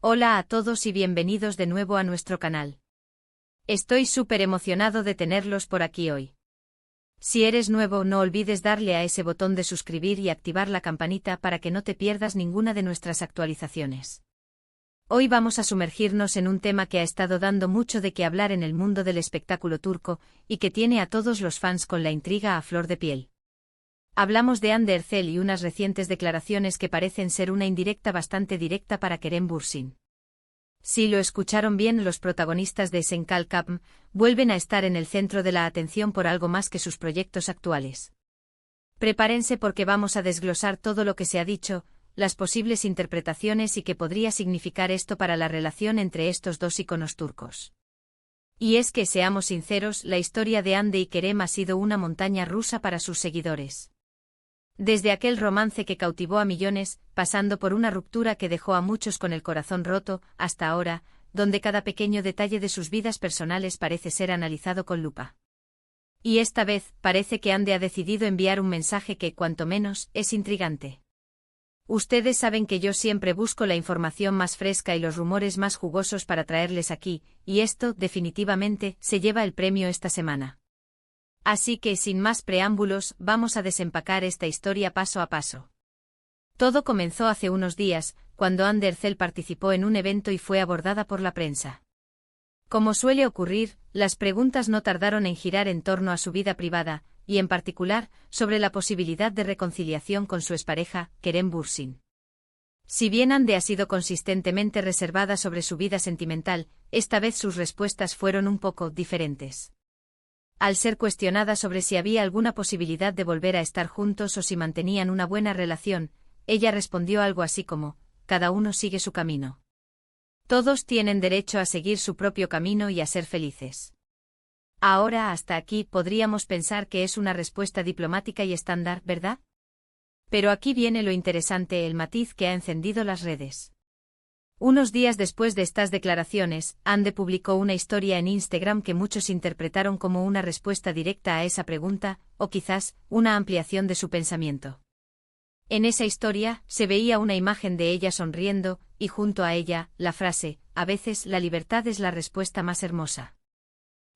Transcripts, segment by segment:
Hola a todos y bienvenidos de nuevo a nuestro canal. Estoy súper emocionado de tenerlos por aquí hoy. Si eres nuevo, no olvides darle a ese botón de suscribir y activar la campanita para que no te pierdas ninguna de nuestras actualizaciones. Hoy vamos a sumergirnos en un tema que ha estado dando mucho de qué hablar en el mundo del espectáculo turco y que tiene a todos los fans con la intriga a flor de piel. Hablamos de Hande Erçel y unas recientes declaraciones que parecen ser una indirecta bastante directa para Kerem Bürsin. Si lo escucharon bien, los protagonistas de Esenkal Kapm vuelven a estar en el centro de la atención por algo más que sus proyectos actuales. Prepárense porque vamos a desglosar todo lo que se ha dicho, las posibles interpretaciones y qué podría significar esto para la relación entre estos dos íconos turcos. Y es que, seamos sinceros, la historia de Hande y Kerem ha sido una montaña rusa para sus seguidores. Desde aquel romance que cautivó a millones, pasando por una ruptura que dejó a muchos con el corazón roto, hasta ahora, donde cada pequeño detalle de sus vidas personales parece ser analizado con lupa. Y esta vez, parece que Hande ha decidido enviar un mensaje que, cuanto menos, es intrigante. Ustedes saben que yo siempre busco la información más fresca y los rumores más jugosos para traerles aquí, y esto, definitivamente, se lleva el premio esta semana. Así que, sin más preámbulos, vamos a desempacar esta historia paso a paso. Todo comenzó hace unos días, cuando Hande Erçel participó en un evento y fue abordada por la prensa. Como suele ocurrir, las preguntas no tardaron en girar en torno a su vida privada, y en particular, sobre la posibilidad de reconciliación con su expareja, Kerem Bürsin. Si bien Hande ha sido consistentemente reservada sobre su vida sentimental, esta vez sus respuestas fueron un poco diferentes. Al ser cuestionada sobre si había alguna posibilidad de volver a estar juntos o si mantenían una buena relación, ella respondió algo así como: cada uno sigue su camino. Todos tienen derecho a seguir su propio camino y a ser felices. Ahora, hasta aquí podríamos pensar que es una respuesta diplomática y estándar, ¿verdad? Pero aquí viene lo interesante, el matiz que ha encendido las redes. Unos días después de estas declaraciones, Hande publicó una historia en Instagram que muchos interpretaron como una respuesta directa a esa pregunta, o quizás, una ampliación de su pensamiento. En esa historia, se veía una imagen de ella sonriendo, y junto a ella, la frase: a veces la libertad es la respuesta más hermosa.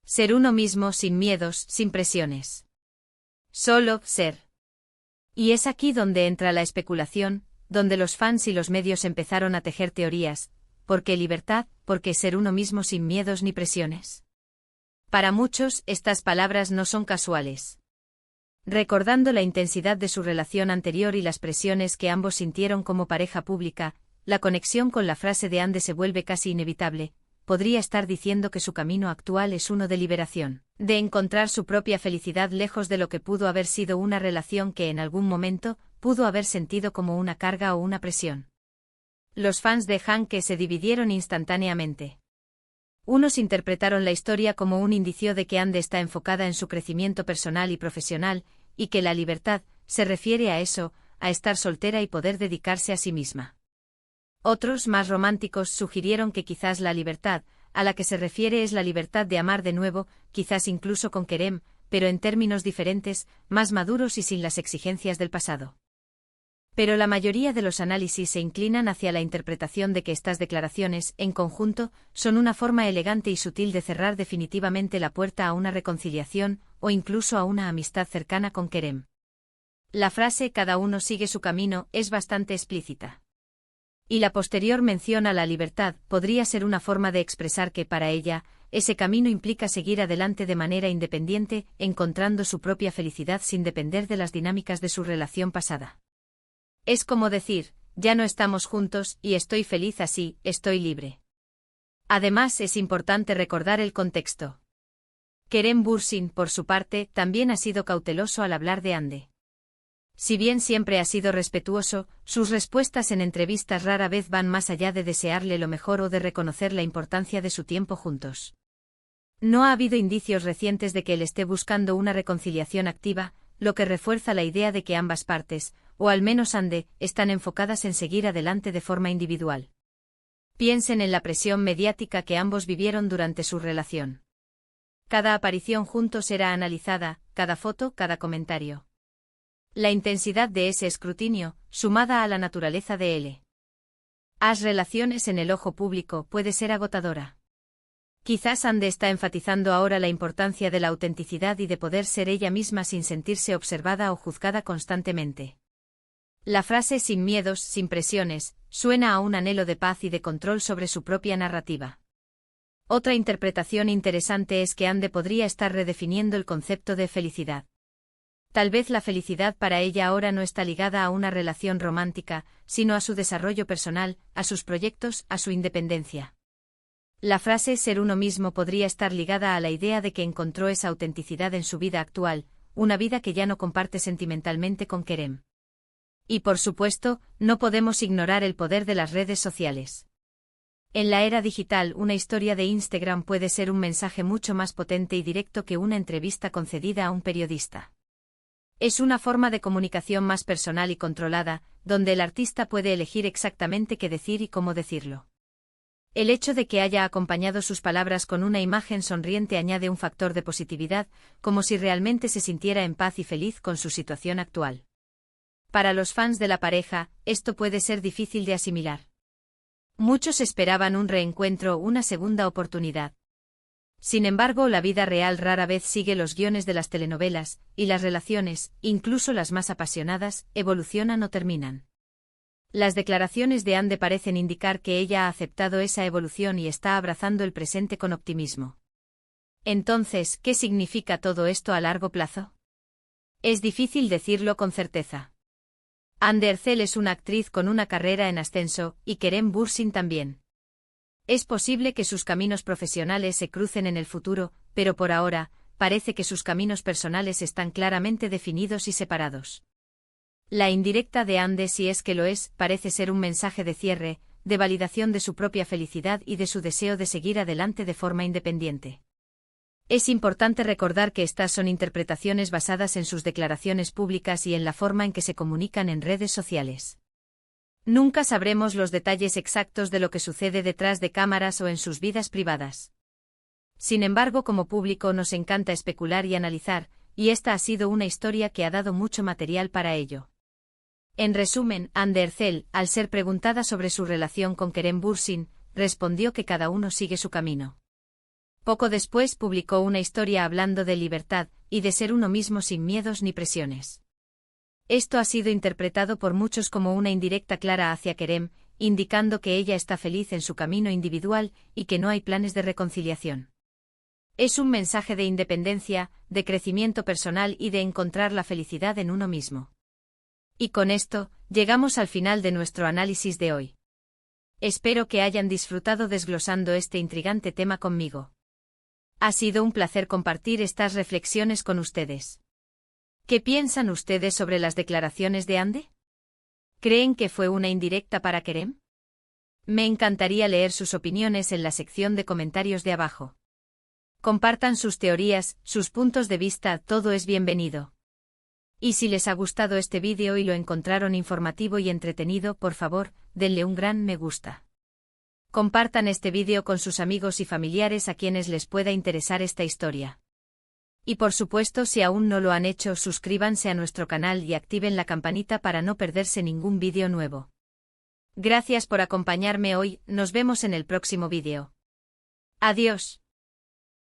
Ser uno mismo sin miedos, sin presiones. Solo ser. Y es aquí donde entra la especulación, donde los fans y los medios empezaron a tejer teorías. ¿Por qué libertad? ¿Por qué ser uno mismo sin miedos ni presiones? Para muchos, estas palabras no son casuales. Recordando la intensidad de su relación anterior y las presiones que ambos sintieron como pareja pública, la conexión con la frase de Hande se vuelve casi inevitable. Podría estar diciendo que su camino actual es uno de liberación, de encontrar su propia felicidad lejos de lo que pudo haber sido una relación que en algún momento pudo haber sentido como una carga o una presión. Los fans de Hanke se dividieron instantáneamente. Unos interpretaron la historia como un indicio de que Hande está enfocada en su crecimiento personal y profesional, y que la libertad se refiere a eso, a estar soltera y poder dedicarse a sí misma. Otros, más románticos, sugirieron que quizás la libertad a la que se refiere es la libertad de amar de nuevo, quizás incluso con Kerem, pero en términos diferentes, más maduros y sin las exigencias del pasado. Pero la mayoría de los análisis se inclinan hacia la interpretación de que estas declaraciones, en conjunto, son una forma elegante y sutil de cerrar definitivamente la puerta a una reconciliación, o incluso a una amistad cercana con Kerem. La frase «cada uno sigue su camino» es bastante explícita. Y la posterior mención a la libertad podría ser una forma de expresar que, para ella, ese camino implica seguir adelante de manera independiente, encontrando su propia felicidad sin depender de las dinámicas de su relación pasada. Es como decir: ya no estamos juntos, y estoy feliz así, estoy libre. Además, es importante recordar el contexto. Kerem Bürsin, por su parte, también ha sido cauteloso al hablar de Hande. Si bien siempre ha sido respetuoso, sus respuestas en entrevistas rara vez van más allá de desearle lo mejor o de reconocer la importancia de su tiempo juntos. No ha habido indicios recientes de que él esté buscando una reconciliación activa, lo que refuerza la idea de que ambas partes, o al menos Hande, están enfocadas en seguir adelante de forma individual. Piensen en la presión mediática que ambos vivieron durante su relación. Cada aparición juntos era analizada, cada foto, cada comentario. La intensidad de ese escrutinio, sumada a la naturaleza de él. Haz relaciones en el ojo público puede ser agotadora. Quizás Ande está enfatizando ahora la importancia de la autenticidad y de poder ser ella misma sin sentirse observada o juzgada constantemente. La frase sin miedos, sin presiones, suena a un anhelo de paz y de control sobre su propia narrativa. Otra interpretación interesante es que Ande podría estar redefiniendo el concepto de felicidad. Tal vez la felicidad para ella ahora no está ligada a una relación romántica, sino a su desarrollo personal, a sus proyectos, a su independencia. La frase ser uno mismo podría estar ligada a la idea de que encontró esa autenticidad en su vida actual, una vida que ya no comparte sentimentalmente con Kerem. Y por supuesto, no podemos ignorar el poder de las redes sociales. En la era digital, una historia de Instagram puede ser un mensaje mucho más potente y directo que una entrevista concedida a un periodista. Es una forma de comunicación más personal y controlada, donde el artista puede elegir exactamente qué decir y cómo decirlo. El hecho de que haya acompañado sus palabras con una imagen sonriente añade un factor de positividad, como si realmente se sintiera en paz y feliz con su situación actual. Para los fans de la pareja, esto puede ser difícil de asimilar. Muchos esperaban un reencuentro o una segunda oportunidad. Sin embargo, la vida real rara vez sigue los guiones de las telenovelas, y las relaciones, incluso las más apasionadas, evolucionan o terminan. Las declaraciones de Ande parecen indicar que ella ha aceptado esa evolución y está abrazando el presente con optimismo. Entonces, ¿qué significa todo esto a largo plazo? Es difícil decirlo con certeza. Ande Erçel es una actriz con una carrera en ascenso, y Kerem Bürsin también. Es posible que sus caminos profesionales se crucen en el futuro, pero por ahora, parece que sus caminos personales están claramente definidos y separados. La indirecta de Ande, si es que lo es, parece ser un mensaje de cierre, de validación de su propia felicidad y de su deseo de seguir adelante de forma independiente. Es importante recordar que estas son interpretaciones basadas en sus declaraciones públicas y en la forma en que se comunican en redes sociales. Nunca sabremos los detalles exactos de lo que sucede detrás de cámaras o en sus vidas privadas. Sin embargo, como público nos encanta especular y analizar, y esta ha sido una historia que ha dado mucho material para ello. En resumen, Ande Erçel, al ser preguntada sobre su relación con Kerem Bürsin, respondió que cada uno sigue su camino. Poco después publicó una historia hablando de libertad, y de ser uno mismo sin miedos ni presiones. Esto ha sido interpretado por muchos como una indirecta clara hacia Kerem, indicando que ella está feliz en su camino individual, y que no hay planes de reconciliación. Es un mensaje de independencia, de crecimiento personal y de encontrar la felicidad en uno mismo. Y con esto, llegamos al final de nuestro análisis de hoy. Espero que hayan disfrutado desglosando este intrigante tema conmigo. Ha sido un placer compartir estas reflexiones con ustedes. ¿Qué piensan ustedes sobre las declaraciones de Ande? ¿Creen que fue una indirecta para Kerem? Me encantaría leer sus opiniones en la sección de comentarios de abajo. Compartan sus teorías, sus puntos de vista, todo es bienvenido. Y si les ha gustado este vídeo y lo encontraron informativo y entretenido, por favor, denle un gran me gusta. Compartan este vídeo con sus amigos y familiares a quienes les pueda interesar esta historia. Y por supuesto, si aún no lo han hecho, suscríbanse a nuestro canal y activen la campanita para no perderse ningún vídeo nuevo. Gracias por acompañarme hoy, nos vemos en el próximo vídeo. Adiós.